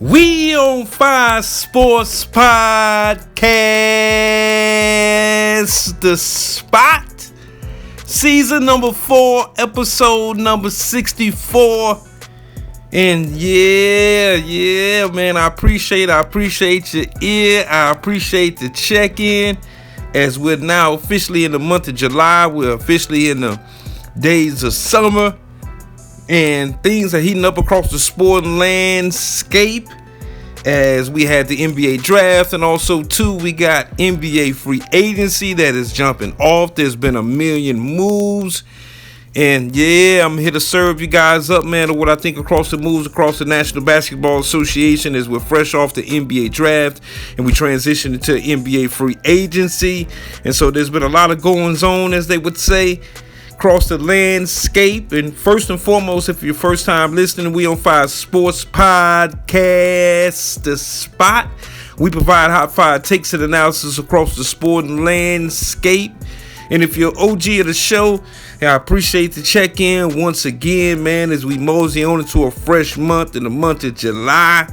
We on Five Sports Podcast, The Spot, season number 4, episode number 64. And yeah, man, I appreciate your ear. I appreciate the check-in as we're now officially in the month of July. We're officially in the days of summer. And things are heating up across the sporting landscape as we had the NBA draft, and also too we got NBA free agency that is jumping off. There's been a million moves, and yeah, I'm here to serve you guys up, man, of what I think across the moves across the National Basketball Association as we're fresh off the NBA draft and we transition into NBA free agency. And so there's been a lot of goings on, as they would say, across the landscape. And first and foremost, if you're first time listening, we on Five Sports Podcast, The Spot. We provide hot fire takes and analysis across the sporting landscape. And if you're OG of the show, I appreciate the check-in once again, man, as we mosey on into a fresh month in the month of July.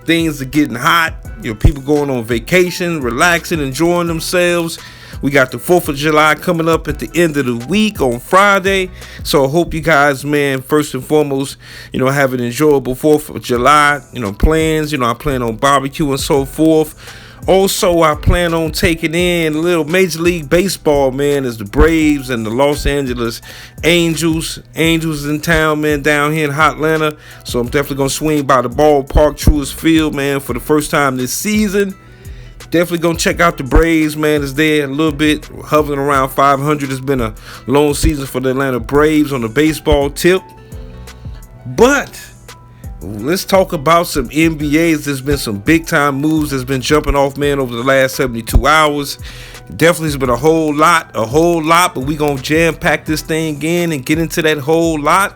Things are getting hot. People going on vacation, relaxing, enjoying themselves. We got the 4th of July coming up at the end of the week on Friday. So I hope you guys, man, first and foremost, have an enjoyable 4th of July, plans. I plan on barbecue and so forth. Also, I plan on taking in a little Major League Baseball, man, as the Braves and the Los Angeles Angels in town, man, down here in Hot Atlanta. So I'm definitely going to swing by the ballpark, Truist Field, man, for the first time this season. Definitely gonna check out the Braves, man. It's there a little bit, hovering around 500. It's been a long season for the Atlanta Braves on the baseball tip. But let's talk about some NBAs. There's been some big time moves that's been jumping off, man, over the last 72 hours. Definitely has been a whole lot, but we gonna jam pack this thing in and get into that whole lot.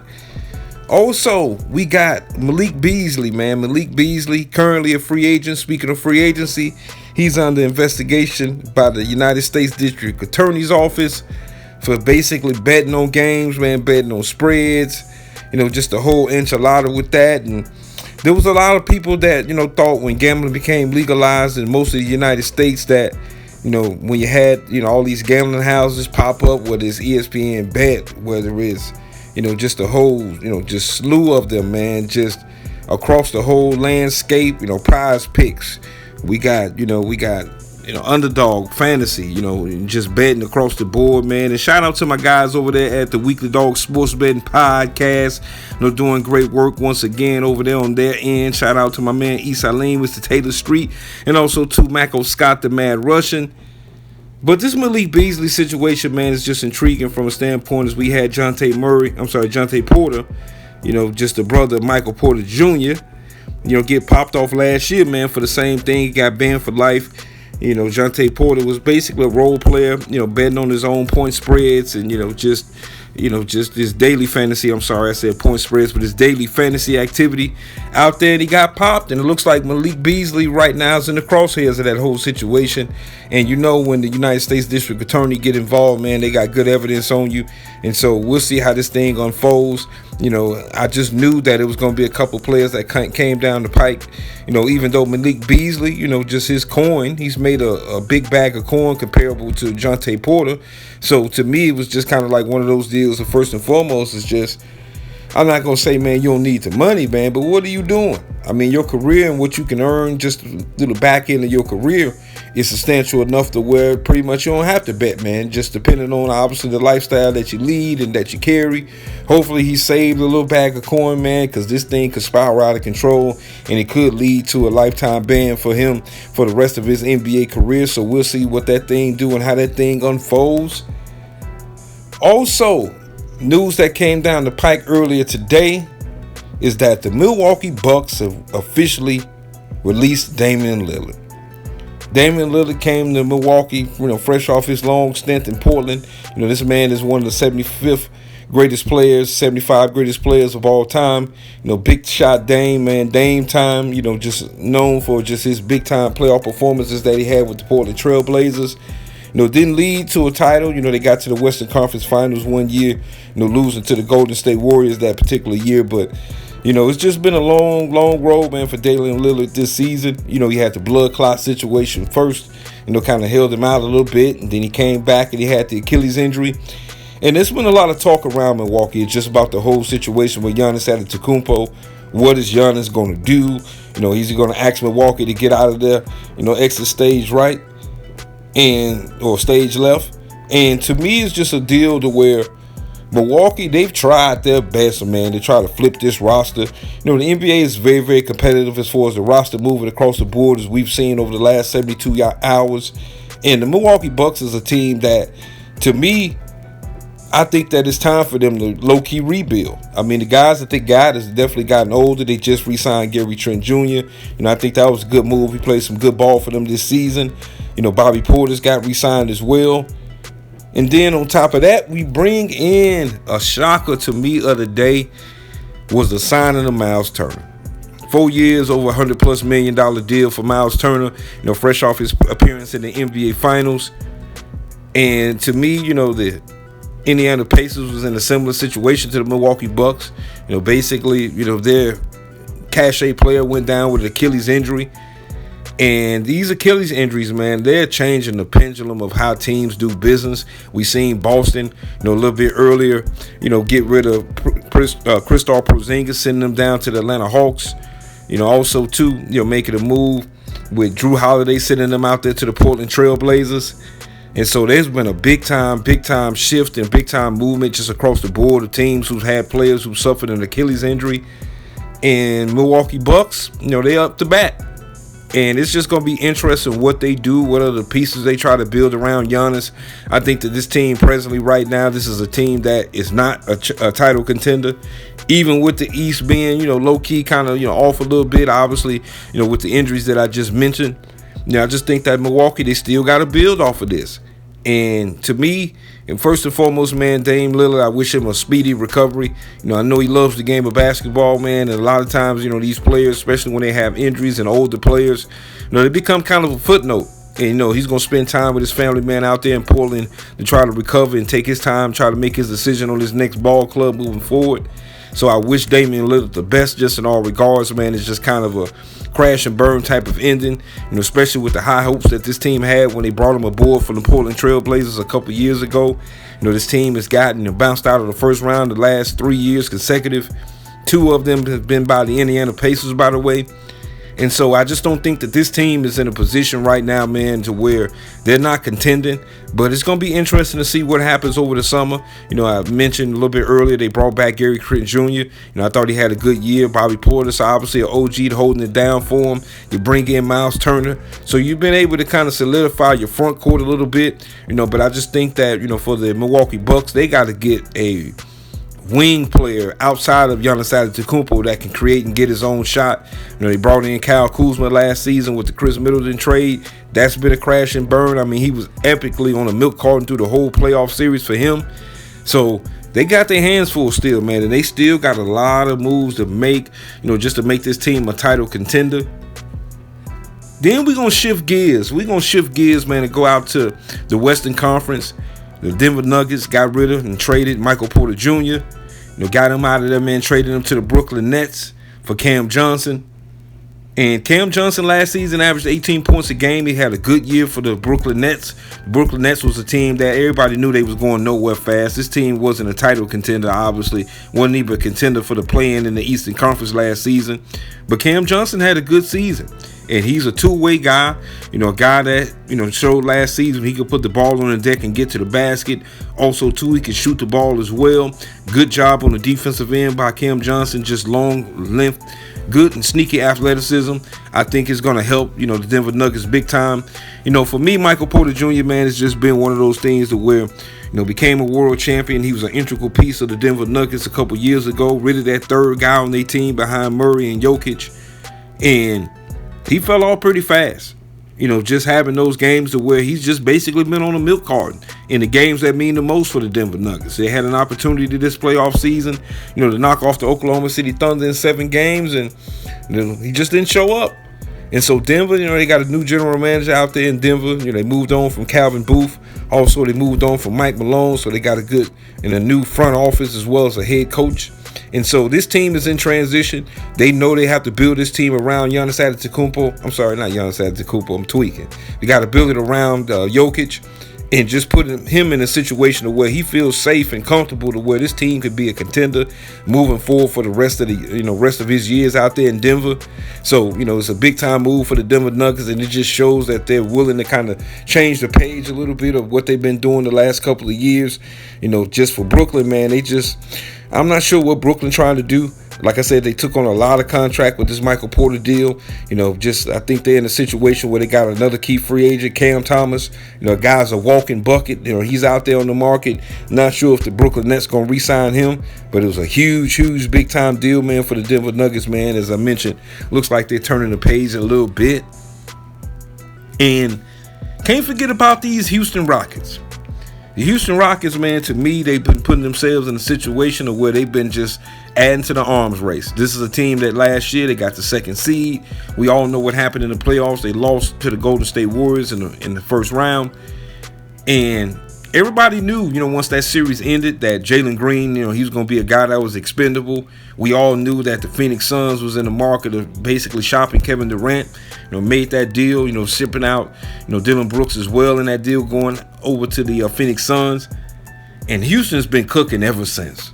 Also, we got Malik Beasley, man. Malik Beasley, currently a free agent. Speaking of free agency, he's under investigation by the United States District Attorney's Office for basically betting on games, man, betting on spreads, just the whole enchilada with that. And there was a lot of people that, thought when gambling became legalized in most of the United States that, when you had, all these gambling houses pop up, whether it's ESPN Bet, whether it's just a whole, just slew of them, man, just across the whole landscape, prize picks. We got underdog fantasy, just betting across the board, man. And shout out to my guys over there at the Weekly Dog Sports Betting Podcast. Doing great work once again over there on their end. Shout out to my man Isalim, Mr. Taylor Street, and also to Mako Scott, the Mad Russian. But this Malik Beasley situation, man, is just intriguing from a standpoint as we had Jonte Porter, just the brother of Michael Porter Jr., get popped off last year, man, for the same thing. He got banned for life. Jonte Porter was basically a role player, betting on his own point spreads and, just his daily fantasy. I'm sorry, I said point spreads, but his daily fantasy activity out there, and he got popped. And it looks like Malik Beasley right now is in the crosshairs of that whole situation. And when the United States District Attorney get involved, man, they got good evidence on you. And so we'll see how this thing unfolds. I just knew that it was going to be a couple players that came down the pike. Even though Malik Beasley, just his coin, he's made a big bag of coin comparable to Jonte Porter. So to me, it was just kind of like one of those deals. The first and foremost is just, I'm not going to say, man, you don't need the money, man, but what are you doing? I mean, your career and what you can earn just through the back end of your career is substantial enough to where pretty much you don't have to bet, man, just depending on obviously the lifestyle that you lead and that you carry. Hopefully he saved a little bag of coin, man, because this thing could spiral out of control and it could lead to a lifetime ban for him for the rest of his NBA career. So we'll see what that thing do and how that thing unfolds. Also, news that came down the pike earlier today is that the Milwaukee Bucks have officially released Damian Lillard. Damian Lillard came to Milwaukee, fresh off his long stint in Portland. This man is one of the 75 greatest players of all time. Big shot Dame, man, Dame time, just known for just his big time playoff performances that he had with the Portland Trail Blazers. Didn't lead to a title. They got to the Western Conference Finals one year, losing to the Golden State Warriors that particular year. But, It's just been a long road, man, for Damian Lillard this season. He had the blood clot situation first, kind of held him out a little bit, and then he came back and he had the Achilles injury. And there's been a lot of talk around Milwaukee. It's just about the whole situation with Giannis Antetokounmpo. What is Giannis going to do? He's going to ask Milwaukee to get out of there, exit stage right or stage left. And to me, it's just a deal to where Milwaukee, they've tried their best, man, to try to flip this roster. The NBA is very, very competitive as far as the roster moving across the board, as we've seen over the last 72 hours. And the Milwaukee Bucks is a team that, to me, I think that it's time for them to low-key rebuild. I mean, the guys that they got has definitely gotten older. They just re-signed Gary Trent Jr. I think that was a good move. He played some good ball for them this season. Bobby Portis got re-signed as well. And then on top of that, we bring in a shocker to me of the day was the signing of Miles Turner. 4 years, over $100+ million deal for Miles Turner, fresh off his appearance in the NBA Finals. And to me, the Indiana Pacers was in a similar situation to the Milwaukee Bucks. Basically, their cachet player went down with an Achilles injury. And these Achilles injuries, man, they're changing the pendulum of how teams do business. We seen Boston, a little bit earlier, get rid of Kristaps Porzingis, sending them down to the Atlanta Hawks. Also, too, making a move with Drew Holiday, sending them out there to the Portland Trail Blazers. And so there's been a big time shift and big time movement just across the board of teams who've had players who suffered an Achilles injury. And Milwaukee Bucks, they up to bat. And it's just going to be interesting what they do, what are the pieces they try to build around Giannis. I think that this team presently right now, this is a team that is not a title contender. Even with the East being, low-key kind of, off a little bit, obviously, with the injuries that I just mentioned. I just think that Milwaukee, they still got to build off of this. And to me, and first and foremost, man, Dame Lillard, I wish him a speedy recovery. I know he loves the game of basketball, man, and a lot of times, these players, especially when they have injuries and older players, they become kind of a footnote. And, he's going to spend time with his family, man, out there in Portland to try to recover and take his time, try to make his decision on his next ball club moving forward. So I wish Damian Lillard the best just in all regards, man. It's just kind of a crash and burn type of ending, especially with the high hopes that this team had when they brought him aboard from the Portland Trail Blazers a couple years ago. This team has gotten bounced out of the first round the last 3 years consecutive. 2 of them have been by the Indiana Pacers, by the way. And so I just don't think that this team is in a position right now, man, to where they're not contending. But it's going to be interesting to see what happens over the summer. I mentioned a little bit earlier they brought back Gary Trent Jr. I thought he had a good year. Bobby Portis, obviously an OG holding it down for him. You bring in Miles Turner. So you've been able to kind of solidify your front court a little bit. But I just think that, for the Milwaukee Bucks, they got to get a wing player outside of Giannis Antetokounmpo that can create and get his own shot. They brought in Kyle Kuzma last season with the Chris Middleton trade. That's been a crash and burn. I mean, he was epically on a milk carton through the whole playoff series for him. So they got their hands full still, man, and they still got a lot of moves to make, just to make this team a title contender. Then we're going to shift gears. We're going to shift gears, man, and go out to the Western Conference. The Denver Nuggets got rid of and traded Michael Porter Jr. Got him out of there, man, traded him to the Brooklyn Nets for Cam Johnson. And Cam Johnson last season averaged 18 points a game. He had a good year for the Brooklyn Nets. The Brooklyn Nets was a team that everybody knew they was going nowhere fast. This team wasn't a title contender, obviously. Wasn't even a contender for the play-in the Eastern Conference last season. But Cam Johnson had a good season. And he's a two-way guy, a guy that, showed last season he could put the ball on the deck and get to the basket. Also, too, he can shoot the ball as well. Good job on the defensive end by Cam Johnson, just long length, good and sneaky athleticism. I think it's going to help, the Denver Nuggets big time. For me, Michael Porter Jr., man, it's just been one of those things to where, became a world champion. He was an integral piece of the Denver Nuggets a couple years ago, really that third guy on their team behind Murray and Jokic. And he fell off pretty fast, just having those games to where he's just basically been on a milk carton in the games that mean the most for the Denver Nuggets. They had an opportunity this playoff season, to knock off the Oklahoma City Thunder in 7 games, and he just didn't show up. And so Denver, they got a new general manager out there in Denver. They moved on from Calvin Booth. Also, they moved on from Mike Malone, so they got a good and a new front office as well as a head coach. And so this team is in transition. They know they have to build this team around Giannis Antetokounmpo. I'm sorry, not Giannis Antetokounmpo. I'm tweaking. They got to build it around Jokic, and just putting him in a situation where he feels safe and comfortable to where this team could be a contender moving forward for the rest of his years out there in Denver. So, it's a big time move for the Denver Nuggets, and it just shows that they're willing to kind of change the page a little bit of what they've been doing the last couple of years. Just for Brooklyn, man, I'm not sure what Brooklyn trying to do. Like I said, they took on a lot of contract with this Michael Porter deal. I think they're in a situation where they got another key free agent, Cam Thomas. Guy's a walking bucket. He's out there on the market. Not sure if the Brooklyn Nets going to re-sign him, but it was a huge, big-time deal, man, for the Denver Nuggets, man. As I mentioned, looks like they're turning the page a little bit. And can't forget about these Houston Rockets. The Houston Rockets, man, to me, they've been putting themselves in a situation of where they've been just adding to the arms race. This is a team that last year they got the second seed. We all know what happened in the playoffs. They lost to the Golden State Warriors in the first round. And everybody knew, once that series ended, that Jalen Green, he was going to be a guy that was expendable. We all knew that the Phoenix Suns was in the market of basically shopping Kevin Durant. Made that deal, shipping out, Dylan Brooks as well in that deal, going over to the Phoenix Suns. And Houston's been cooking ever since.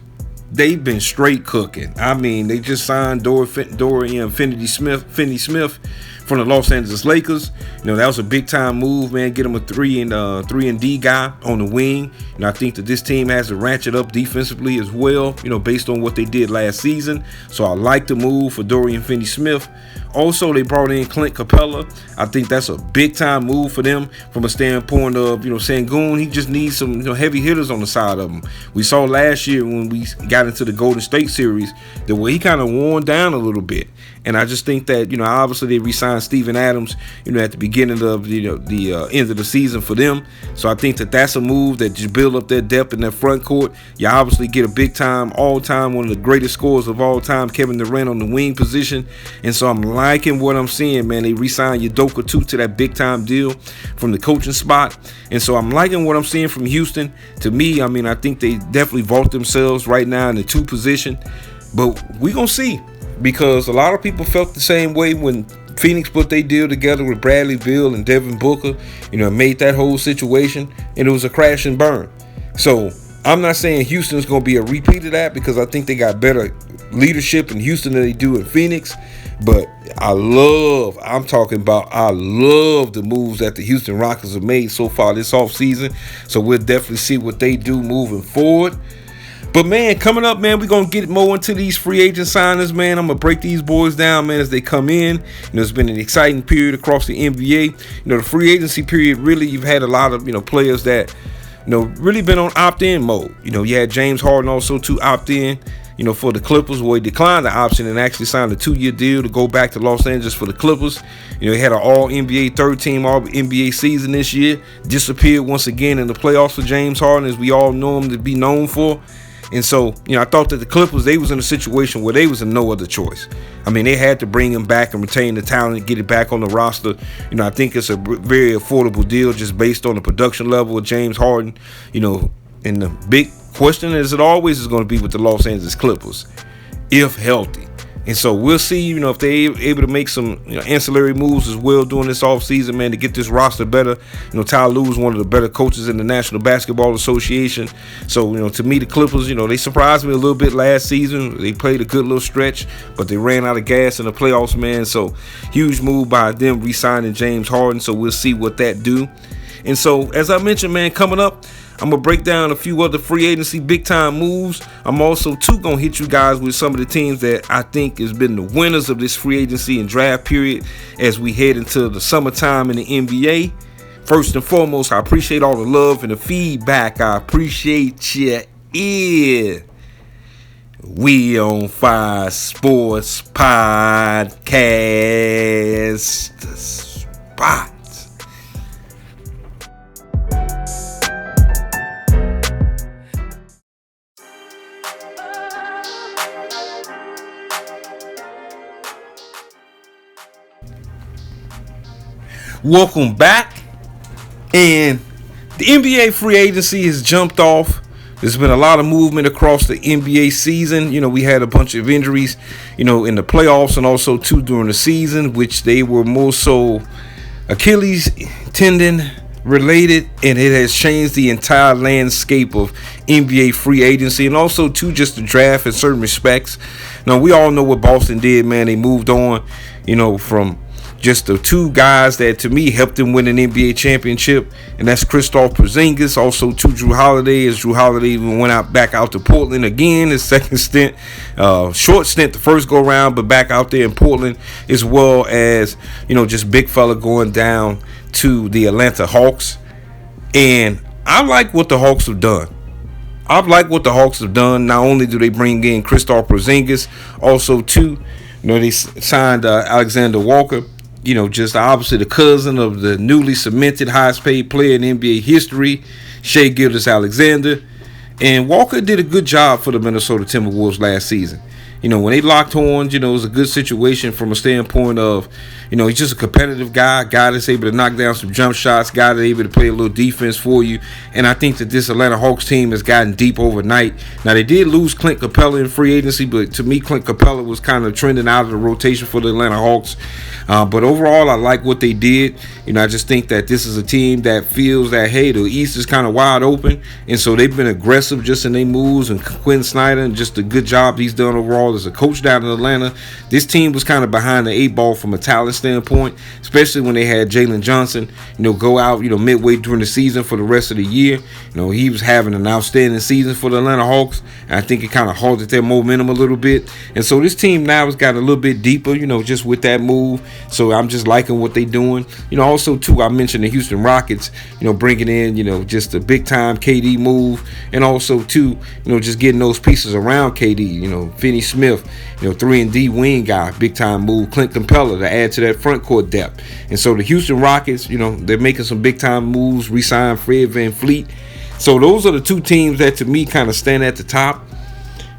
They've been straight cooking. I mean, they just signed Dorian Finney-Smith from the Los Angeles Lakers. That was a big time move, man. Get him a 3-and-D guy on the wing. I think that this team has to ratchet up defensively as well, based on what they did last season. So I like the move for Dorian Finney-Smith. Also, they brought in Clint Capella. I think that's a big time move for them from a standpoint of, Sengun. He just needs some heavy hitters on the side of him. We saw last year when we got into the Golden State series the way he kind of worn down a little bit. And I just think that, obviously they re-signed Steven Adams, at the beginning of the end of the season for them. So I think that that's a move that just build up their depth in their front court. You obviously get a big time, all time, one of the greatest scorers of all time, Kevin Durant on the wing position. And so I'm liking what I'm seeing, man. They re-signed Udoka too to that big time deal from the coaching spot. And so I'm liking what I'm seeing from Houston. To me, I think they definitely vault themselves right now in the 2 position. But we're going to see. Because a lot of people felt the same way when Phoenix put their deal together with Bradley Beal and Devin Booker, made that whole situation, and it was a crash and burn. So I'm not saying Houston's going to be a repeat of that, because I think they got better leadership in Houston than they do in Phoenix. But I love the moves that the Houston Rockets have made so far this offseason. So we'll definitely see what they do moving forward. But, man, coming up, man, we're going to get more into these free agent signings, man. I'm going to break these boys down, man, as they come in. It's been an exciting period across the NBA. The free agency period, really, you've had a lot of, players that, really been on opt-in mode. You had James Harden also to opt in, for the Clippers, where he declined the option and actually signed a 2-year deal to go back to Los Angeles for the Clippers. He had an all-NBA third-team all-NBA season this year. Disappeared once again in the playoffs for James Harden, as we all know him to be known for. And so, I thought that the Clippers, they was in a situation where they was in no other choice. They had to bring him back and retain the talent and get it back on the roster. I think it's a very affordable deal just based on the production level of James Harden. And the big question, as it always is going to be with the Los Angeles Clippers, if healthy. And so we'll see, if they're able to make some ancillary moves as well during this offseason, man, to get this roster better. Ty Lue is one of the better coaches in the National Basketball Association. So, to me, the Clippers, they surprised me a little bit last season. They played a good little stretch, but they ran out of gas in the playoffs, man. So, huge move by them re-signing James Harden. So, we'll see what that do. And so, as I mentioned, man, coming up, I'm going to break down a few other free agency big-time moves. I'm also, too, going to hit you guys with some of the teams that I think has been the winners of this free agency and draft period as we head into the summertime in the NBA. First and foremost, I appreciate all the love and the feedback. I appreciate you. Yeah. We on Fire Sports Podcast. The spot. Welcome back. And the NBA free agency has jumped off There's been a lot of movement across the NBA season. We had a bunch of injuries, in the playoffs and also too during the season, which they were more so Achilles tendon related, and it has changed the entire landscape of NBA free agency and also too just the draft in certain respects. Now, we all know what Boston did, man. They moved on, from just the two guys that to me helped them win an NBA championship, and that's Kristaps Porzingis, also to Jrue Holiday, as Jrue Holiday even went back out to Portland again, his second stint, short stint the first go round, but back out there in Portland, as well as just big fella going down to the Atlanta Hawks. And I like what the Hawks have done. Not only do they bring in Kristaps Porzingis, also too, they signed Alexander Walker. Just obviously the cousin of the newly cemented highest paid player in NBA history, Shai Gilgeous-Alexander. And Walker did a good job for the Minnesota Timberwolves last season. When they locked horns, it was a good situation from a standpoint of, he's just a competitive guy that's able to knock down some jump shots, guy that's able to play a little defense for you. And I think that this Atlanta Hawks team has gotten deep overnight. Now, they did lose Clint Capella in free agency, but to me, Clint Capella was kind of trending out of the rotation for the Atlanta Hawks. But overall, I like what they did. I just think that this is a team that feels that, hey, the East is kind of wide open. And so they've been aggressive just in their moves. And Quinn Snyder, and just a good job he's done overall as a coach down in Atlanta. This team was kind of behind the 8 ball from a talent standpoint, especially when they had Jalen Johnson, go out, midway during the season for the rest of the year. He was having an outstanding season for the Atlanta Hawks, and I think it kind of halted their momentum a little bit. And so this team now has got a little bit deeper, just with that move. So I'm just liking what they're doing. Also too, I mentioned the Houston Rockets, bringing in, just a big time KD move, and also too, just getting those pieces around KD, Finney Smith, 3-and-D wing guy, big time move. Clint Capella to add to that front court depth. And so the Houston Rockets, they're making some big time moves, re-sign Fred VanVleet. So those are the two teams that to me kind of stand at the top.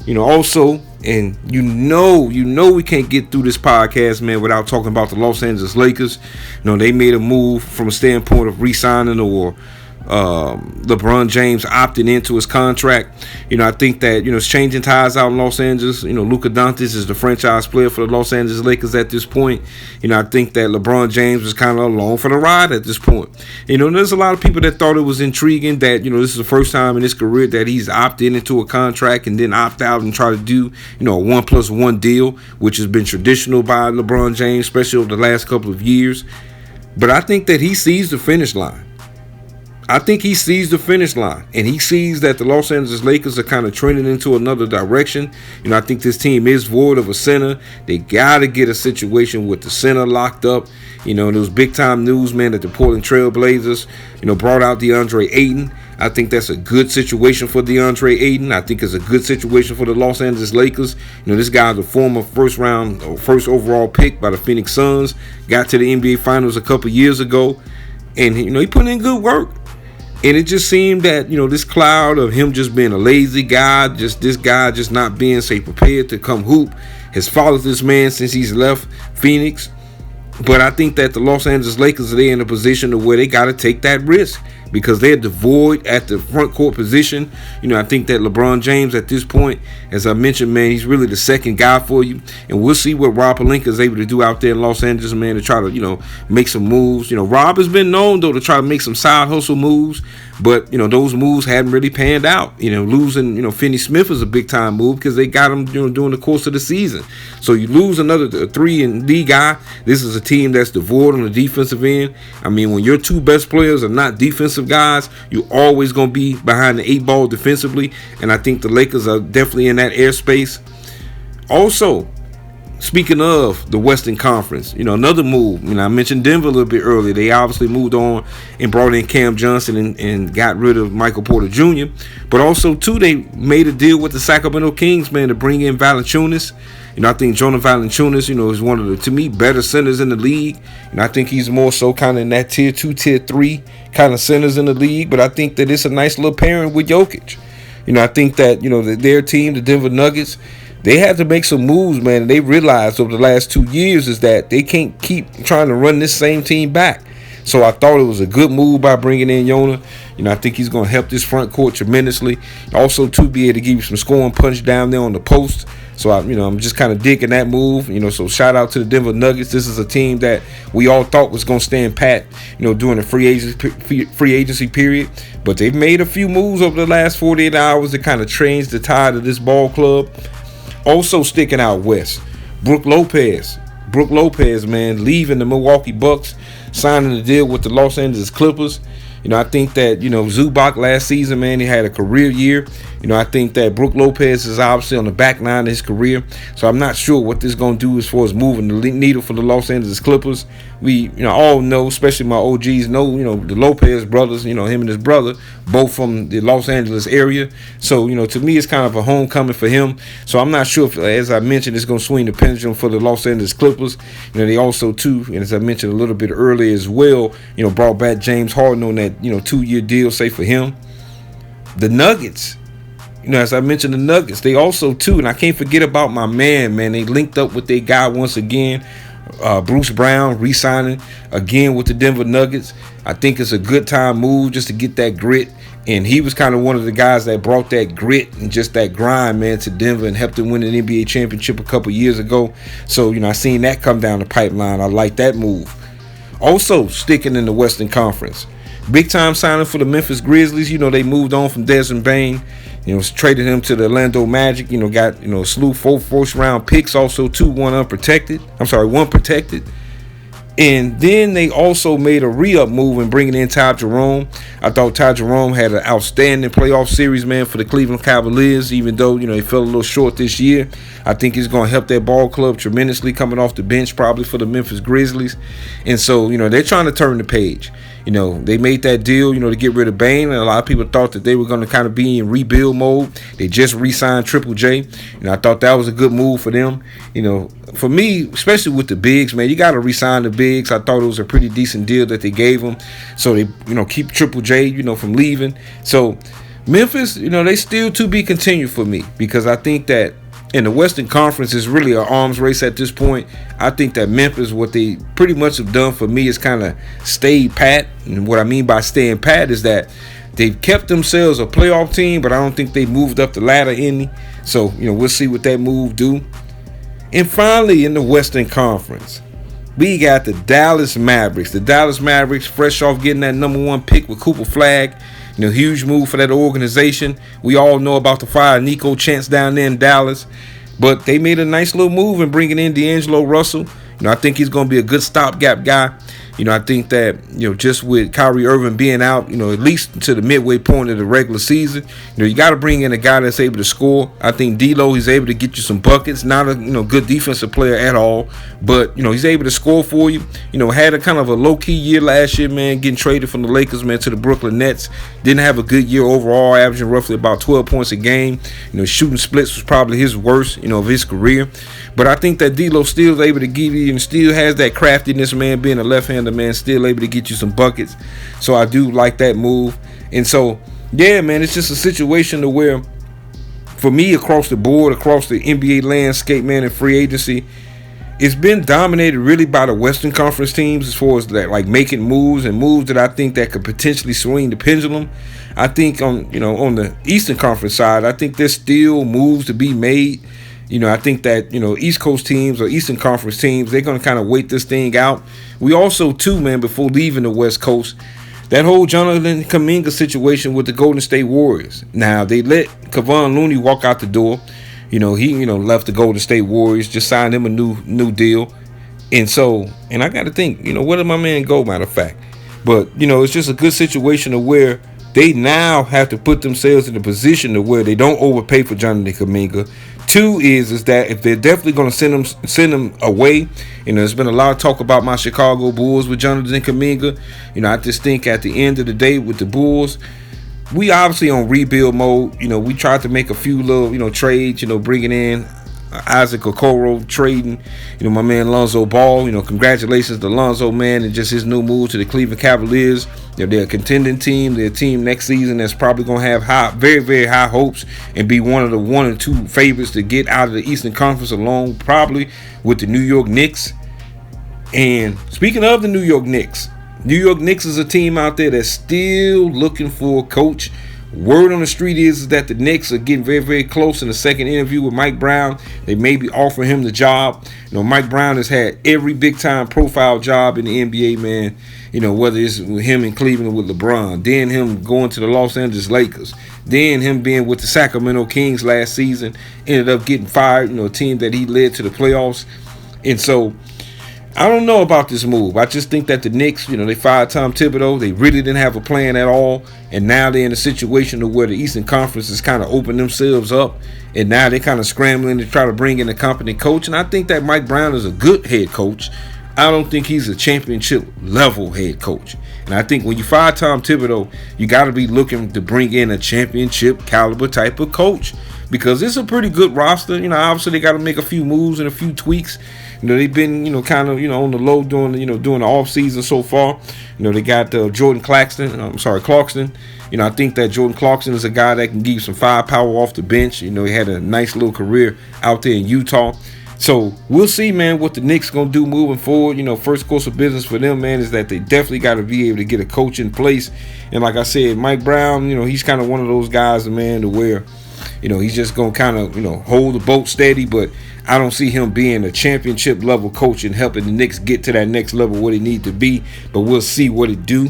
Also, and we can't get through this podcast, man, without talking about the Los Angeles Lakers. They made a move from a standpoint of re-signing or LeBron James opting into his contract. I think that, it's changing ties out in Los Angeles. Luka Doncic is the franchise player for the Los Angeles Lakers at this point. I think that LeBron James is kind of along for the ride at this point. There's a lot of people that thought it was intriguing that, this is the first time in his career that he's opted into a contract and then opt out and try to do, a 1+1 deal, which has been traditional by LeBron James, especially over the last couple of years. But I think that he sees the finish line. and he sees that the Los Angeles Lakers are kind of trending into another direction. I think this team is void of a center. They got to get a situation with the center locked up. There was big time news, man, that the Portland Trail Blazers, brought out DeAndre Ayton. I think that's a good situation for DeAndre Ayton. I think it's a good situation for the Los Angeles Lakers. This guy's a former first overall pick by the Phoenix Suns. Got to the NBA Finals a couple years ago. And, he put in good work. And it just seemed that, this cloud of him just being a lazy guy, this guy just not being, prepared to come hoop, has followed this man since he's left Phoenix. But I think that the Los Angeles Lakers are in a position to where they got to take that risk because they're devoid at the front court position. I think that LeBron James at this point, as I mentioned, man, he's really the second guy for you. And we'll see what Rob Pelinka is able to do out there in Los Angeles, man, to try to, make some moves. Rob has been known, though, to try to make some side hustle moves. But, those moves hadn't really panned out. Losing, Finney Smith is a big-time move because they got him, during the course of the season. So you lose another 3-and-D guy. This is a team that's devoid on the defensive end. I mean, when your two best players are not defensive guys, you're always going to be behind the 8 ball defensively. And I think the Lakers are definitely in that airspace. Also, speaking of the Western Conference, another move, I mentioned Denver a little bit earlier. They obviously moved on and brought in Cam Johnson and got rid of Michael Porter Jr. But also, too, they made a deal with the Sacramento Kings, man, to bring in Valanciunas. I think Jonah Valanciunas, is one of the, to me, better centers in the league. And I think he's more so kind of in that tier 2, tier 3 kind of centers in the league. But I think that it's a nice little pairing with Jokic. I think that, their team, the Denver Nuggets, they had to make some moves, man. And they realized over the last 2 years is that they can't keep trying to run this same team back. So I thought it was a good move by bringing in Yona. I think he's going to help this front court tremendously. Also, to be able to give you some scoring punch down there on the post. So, I'm just kind of digging that move. So shout out to the Denver Nuggets. This is a team that we all thought was going to stand pat, during the free agency period. But they've made a few moves over the last 48 hours to kind of change the tide of this ball club. Also sticking out west, Brook Lopez, man, leaving the Milwaukee Bucks, signing a deal with the Los Angeles Clippers. I think that, Zubac last season, man, he had a career year. I think that Brook Lopez is obviously on the back nine of his career. So I'm not sure what this is going to do as far as moving the needle for the Los Angeles Clippers. We, all know, especially my OGs know, the Lopez brothers, him and his brother, both from the Los Angeles area. So, to me, it's kind of a homecoming for him. So I'm not sure if, as I mentioned, it's going to swing the pendulum for the Los Angeles Clippers. They also, too, and as I mentioned a little bit earlier as well, brought back James Harden on that, 2-year deal, say, for him. The Nuggets. As I mentioned, the Nuggets, they also, too, and I can't forget about my man, they linked up with their guy once again, Bruce Brown, re-signing again with the Denver Nuggets. I think it's a good time move just to get that grit, and he was kind of one of the guys that brought that grit and just that grind, man, to Denver and helped them win an NBA championship a couple years ago. So, I seen that come down the pipeline. I like that move. Also, sticking in the Western Conference, big time signing for the Memphis Grizzlies. They moved on from Desmond Bane. Traded him to the Orlando Magic. Got a slew of 4 first-round picks. Also, one protected. And then they also made a re-up move in bringing in Ty Jerome. I thought Ty Jerome had an outstanding playoff series, man, for the Cleveland Cavaliers, even though, he fell a little short this year. I think he's going to help that ball club tremendously coming off the bench probably for the Memphis Grizzlies. And so, they're trying to turn the page. They made that deal, to get rid of Bane, and a lot of people thought that they were going to kind of be in rebuild mode. They just re-signed Triple J, and I thought that was a good move for them. For me, especially with the bigs, man, you got to re-sign the bigs. I thought it was a pretty decent deal that they gave them, so they, keep Triple J, from leaving. So Memphis, they still to be continued for me, because I think that in the Western Conference is really an arms race at this point. I think that Memphis, what they pretty much have done for me is kind of stayed pat. And what I mean by staying pat is that they've kept themselves a playoff team, but I don't think they moved up the ladder any. So, we'll see what that move do. And finally, in the Western Conference, we got the Dallas Mavericks. The Dallas Mavericks, fresh off getting that #1 pick with Cooper Flagg. Huge move for that organization. We all know about the fire Nico Chance down there in Dallas. But they made a nice little move in bringing in D'Angelo Russell. I think he's going to be a good stopgap guy. I think that, just with Kyrie Irving being out, at least to the midway point of the regular season, you got to bring in a guy that's able to score. I think D'Lo, he's able to get you some buckets. Not a, good defensive player at all, but, he's able to score for you. Had a kind of a low-key year last year, man, getting traded from the Lakers, man, to the Brooklyn Nets. Didn't have a good year overall, averaging roughly about 12 points a game. Shooting splits was probably his worst, of his career. But I think that D'Lo still is able to give you and still has that craftiness, man, being a left-hander, man, still able to get you some buckets. So I do like that move. And so, yeah, man, it's just a situation to where, for me, across the board, across the NBA landscape, man, and free agency, it's been dominated really by the Western Conference teams as far as that, like making moves and moves that I think that could potentially swing the pendulum. I think on the Eastern Conference side, I think there's still moves to be made. I think that, East Coast teams or Eastern Conference teams, they're going to kind of wait this thing out. We also, too, man, before leaving the West Coast, that whole Jonathan Kuminga situation with the Golden State Warriors. Now, they let Kevon Looney walk out the door. He, left the Golden State Warriors, just signed him a new deal. And so, and I got to think, where did my man go, matter of fact? But, it's just a good situation to where they now have to put themselves in a position to where they don't overpay for Jonathan Kuminga. Two is that if they're definitely going to send him away, there's been a lot of talk about my Chicago Bulls with Jonathan Kuminga. I just think at the end of the day with the Bulls, we obviously on rebuild mode. We tried to make a few little, trades, bringing in Isaac Okoro, trading, my man Lonzo Ball. Congratulations to Lonzo, man, and just his new move to the Cleveland Cavaliers. They're a contending team. They're a team next season that's probably going to have very, very high hopes and be one of the 1 or 2 favorites to get out of the Eastern Conference alone, probably with the New York Knicks. And speaking of the New York Knicks, New York Knicks is a team out there that's still looking for a coach. Word on the street is that the Knicks are getting very, very close in the second interview with Mike Brown. They may be offering him the job. Mike Brown has had every big-time profile job in the NBA, man. Whether it's with him in Cleveland with LeBron, then him going to the Los Angeles Lakers, then him being with the Sacramento Kings last season, ended up getting fired, a team that he led to the playoffs. And so I don't know about this move. I just think that the Knicks, they fired Tom Thibodeau. They really didn't have a plan at all. And now they're in a situation where the Eastern Conference has kind of opened themselves up. And now they're kind of scrambling to try to bring in a competent coach. And I think that Mike Brown is a good head coach. I don't think he's a championship level head coach. And I think when you fire Tom Thibodeau, you got to be looking to bring in a championship caliber type of coach. Because it's a pretty good roster. Obviously they got to make a few moves and a few tweaks. They've been, kind of, on the low during the off season so far. They got Jordan Clarkson. I think that Jordan Clarkson is a guy that can give you some firepower off the bench. He had a nice little career out there in Utah. So we'll see, man, what the Knicks going to do moving forward. First course of business for them, man, is that they definitely got to be able to get a coach in place. And like I said, Mike Brown, he's kind of one of those guys, man, to where, he's just going to kind of, hold the boat steady. But I don't see him being a championship level coach and helping the Knicks get to that next level where they need to be. But we'll see what it do.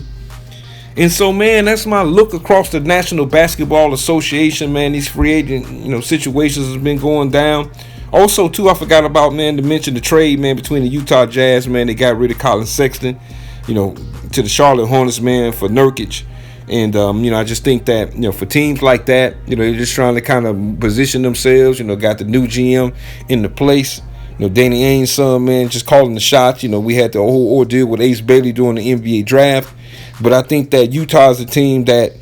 And so, man, that's my look across the National Basketball Association, man. These free agent, situations has been going down. Also, too, I forgot about, man, to mention the trade, man, between the Utah Jazz, man. They got rid of Colin Sexton, to the Charlotte Hornets, man, for Nurkic. And, I just think that, for teams like that, they're just trying to kind of position themselves, got the new GM in the place. Danny Ainge's son, man, just calling the shots. We had the whole ordeal with Ace Bailey during the NBA draft. But I think that Utah is a team that,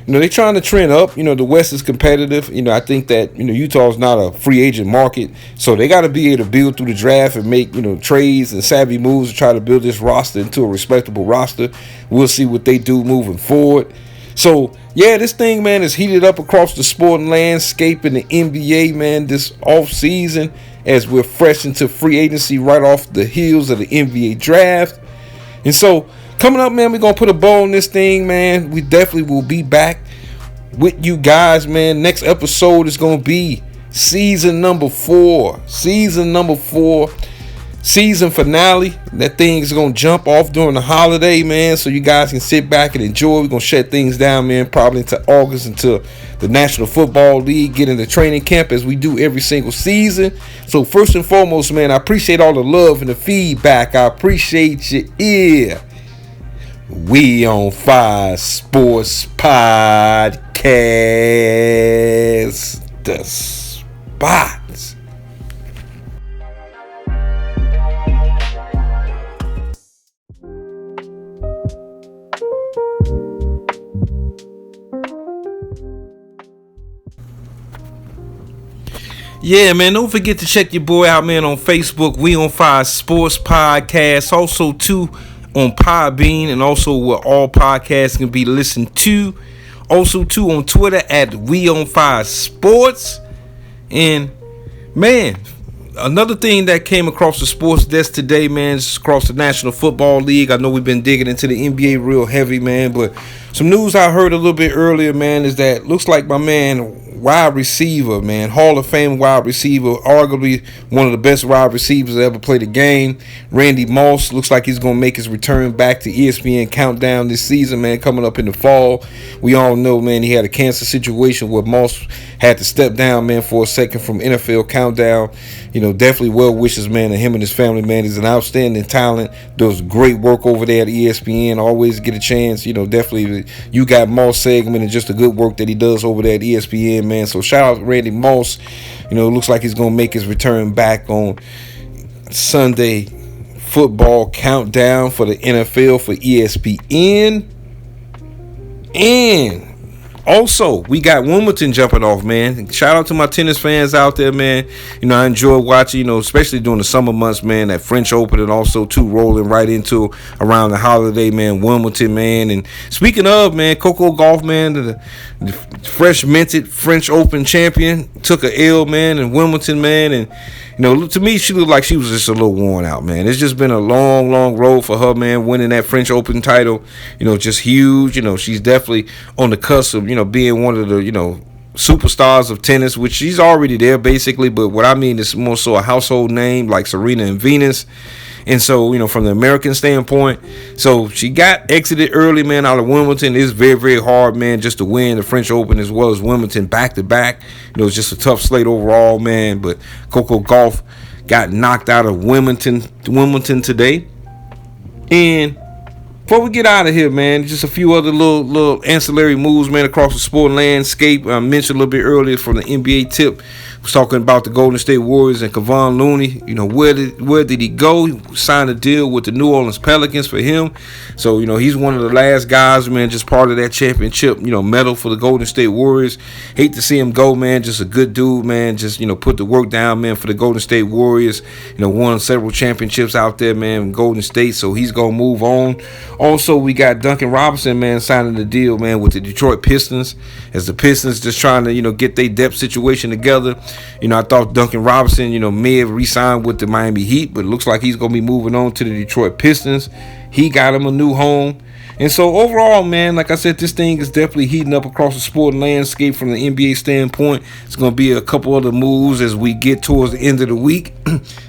they're trying to trend up. The West is competitive. I think that, Utah is not a free agent market. So they got to be able to build through the draft and make, trades and savvy moves to try to build this roster into a respectable roster. We'll see what they do moving forward. So, yeah, this thing, man, is heated up across the sporting landscape in the NBA, man, this offseason as we're fresh into free agency right off the heels of the NBA draft. And so, coming up, man, we're going to put a bow on this thing, man. We definitely will be back with you guys, man. Next episode is going to be season number 4. Season finale. That thing is going to jump off during the holiday, man, so you guys can sit back and enjoy. We're going to shut things down, man, probably into August, until the National Football League get into training camp as we do every single season. So first and foremost, man, I appreciate all the love and the feedback. I appreciate your ear. We on Fire Sports Podcast, the spot. Yeah, man, don't forget to check your boy out, man, on Facebook. We on Fire Sports Podcast. Also, too, on Podbean, and also where all podcasts can be listened to. Also, too, on Twitter at We on Fire Sports. And, man, another thing that came across the sports desk today, man, is across the National Football League. I know we've been digging into the NBA real heavy, man, but some news I heard a little bit earlier, man, is that looks like my man, wide receiver, man, Hall of Fame wide receiver, arguably one of the best wide receivers that ever played the game, Randy Moss, looks like he's going to make his return back to ESPN Countdown this season, man, coming up in the fall. We all know, man, he had a cancer situation where Moss had to step down, man, for a second from NFL Countdown. Definitely well wishes, man, to him and his family, man. He's an outstanding talent, does great work over there at ESPN, always get a chance. Definitely you got Moss segment and just the good work that he does over there at ESPN, man. So shout out to Randy Moss. Looks like he's going to make his return back on Sunday Football Countdown for the NFL for ESPN. And also, we got Wimbledon jumping off, man. Shout out to my tennis fans out there, man. I enjoy watching, especially during the summer months, man, that French Open, and also, too, rolling right into around the holiday, man, Wimbledon, man. And speaking of, man, Coco Gauff, man, the fresh minted French Open champion, took a L, man, in Wimbledon, man. And To me, she looked like she was just a little worn out, man. It's just been a long, long road for her, man, winning that French Open title, just huge. She's definitely on the cusp of, being one of the, superstars of tennis, which she's already there, basically. But what I mean is more so a household name like Serena and Venus. And so, from the American standpoint, so she got exited early, man, out of Wimbledon. It's very, very hard, man, just to win the French Open as well as Wimbledon back-to-back. It's just a tough slate overall, man. But Coco Gauff got knocked out of Wimbledon today. And before we get out of here, man, just a few other little ancillary moves, man, across the sport landscape. I mentioned a little bit earlier from the NBA tip. I was talking about the Golden State Warriors and Kevon Looney. Where did he go? He signed a deal with the New Orleans Pelicans for him. So, he's one of the last guys, man, just part of that championship, medal for the Golden State Warriors. Hate to see him go, man. Just a good dude, man. Just, put the work down, man, for the Golden State Warriors. Won several championships out there, man, in Golden State. So he's going to move on. Also, we got Duncan Robinson, man, signing the deal, man, with the Detroit Pistons. As the Pistons just trying to, get their depth situation together. I thought Duncan Robinson, may have re-signed with the Miami Heat, but it looks like he's going to be moving on to the Detroit Pistons. He got him a new home. And so overall, man, like I said, this thing is definitely heating up across the sport landscape from the NBA standpoint. It's going to be a couple other moves as we get towards the end of the week.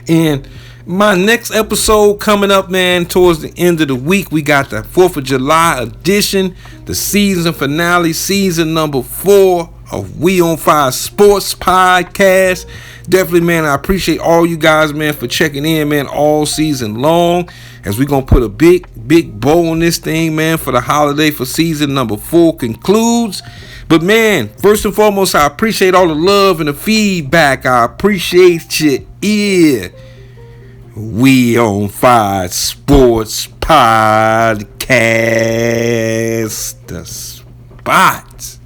And my next episode coming up, man, towards the end of the week, we got the 4th of July edition, the season finale, season number 4 of We on Fire Sports Podcast. Definitely, man, I appreciate all you guys, man, for checking in, man, all season long, as we're going to put a big bow on this thing, man, for the holiday for season number 4 concludes. But, man, first and foremost, I appreciate all the love and the feedback. I appreciate your ear. We on Fire Sports Podcast, the spot.